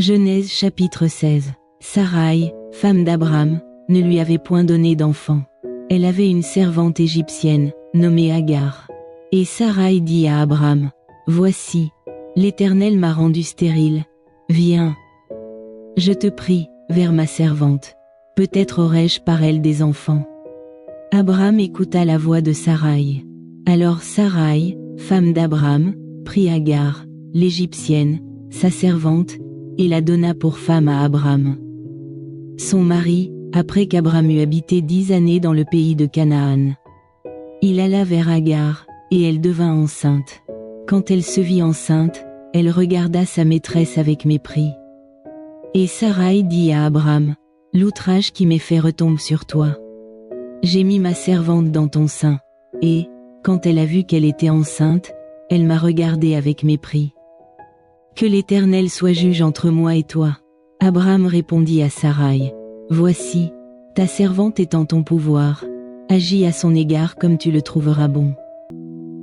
Genèse chapitre 16. Saraï, femme d'Abram, ne lui avait point donné d'enfant. Elle avait une servante égyptienne, nommée Agar. Et Saraï dit à Abram, « Voici, l'Éternel m'a rendu stérile. Viens, je te prie, vers ma servante. Peut-être aurai-je par elle des enfants. » Abram écouta la voix de Saraï. Alors Saraï, femme d'Abram, prit Agar, l'Égyptienne, sa servante, et la donna pour femme à Abram. Son mari, après qu'Abram eut habité 10 années dans le pays de Canaan. Il alla vers Agar, et elle devint enceinte. Quand elle se vit enceinte, elle regarda sa maîtresse avec mépris. Et Saraï dit à Abram, « L'outrage qui m'est fait retombe sur toi. J'ai mis ma servante dans ton sein, et, quand elle a vu qu'elle était enceinte, elle m'a regardé avec mépris. Que l'Éternel soit juge entre moi et toi. » Abram répondit à Saraï, « Voici, ta servante est en ton pouvoir, agis à son égard comme tu le trouveras bon. »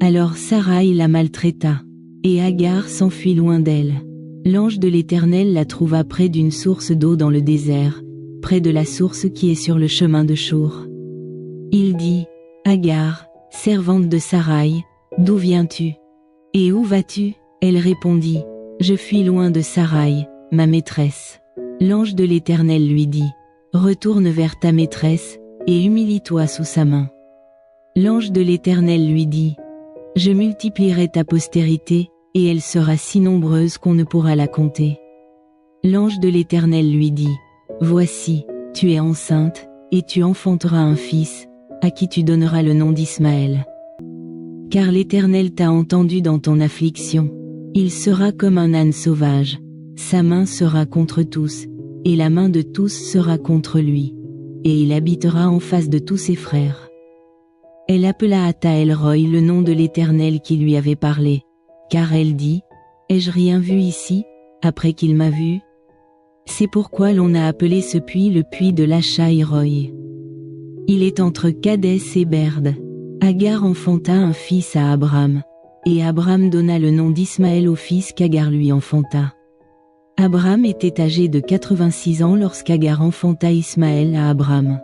Alors Saraï la maltraita, et Agar s'enfuit loin d'elle. L'ange de l'Éternel la trouva près d'une source d'eau dans le désert, près de la source qui est sur le chemin de Chour. Il dit, « Agar, servante de Saraï, d'où viens-tu? Et où vas-tu » Elle répondit, « Je fuis loin de Saraï, ma maîtresse. » L'ange de l'Éternel lui dit, « Retourne vers ta maîtresse, et humilie-toi sous sa main. » L'ange de l'Éternel lui dit, « Je multiplierai ta postérité, et elle sera si nombreuse qu'on ne pourra la compter. » L'ange de l'Éternel lui dit, « Voici, tu es enceinte, et tu enfanteras un fils, à qui tu donneras le nom d'Ismaël. Car l'Éternel t'a entendu dans ton affliction. Il sera comme un âne sauvage, sa main sera contre tous, et la main de tous sera contre lui, et il habitera en face de tous ses frères. » Elle appela à El-Roi le nom de l'Éternel qui lui avait parlé, car elle dit, « Ai-je rien vu ici, après qu'il m'a vu ?» C'est pourquoi l'on a appelé ce puits le puits de Lachaï-Roi. Il est entre Kadès et Berd. Agar enfanta un fils à Abram, et Abram donna le nom d'Ismaël au fils qu'Agar lui enfanta. Abram était âgé de 86 ans lorsqu'Agar enfanta Ismaël à Abram.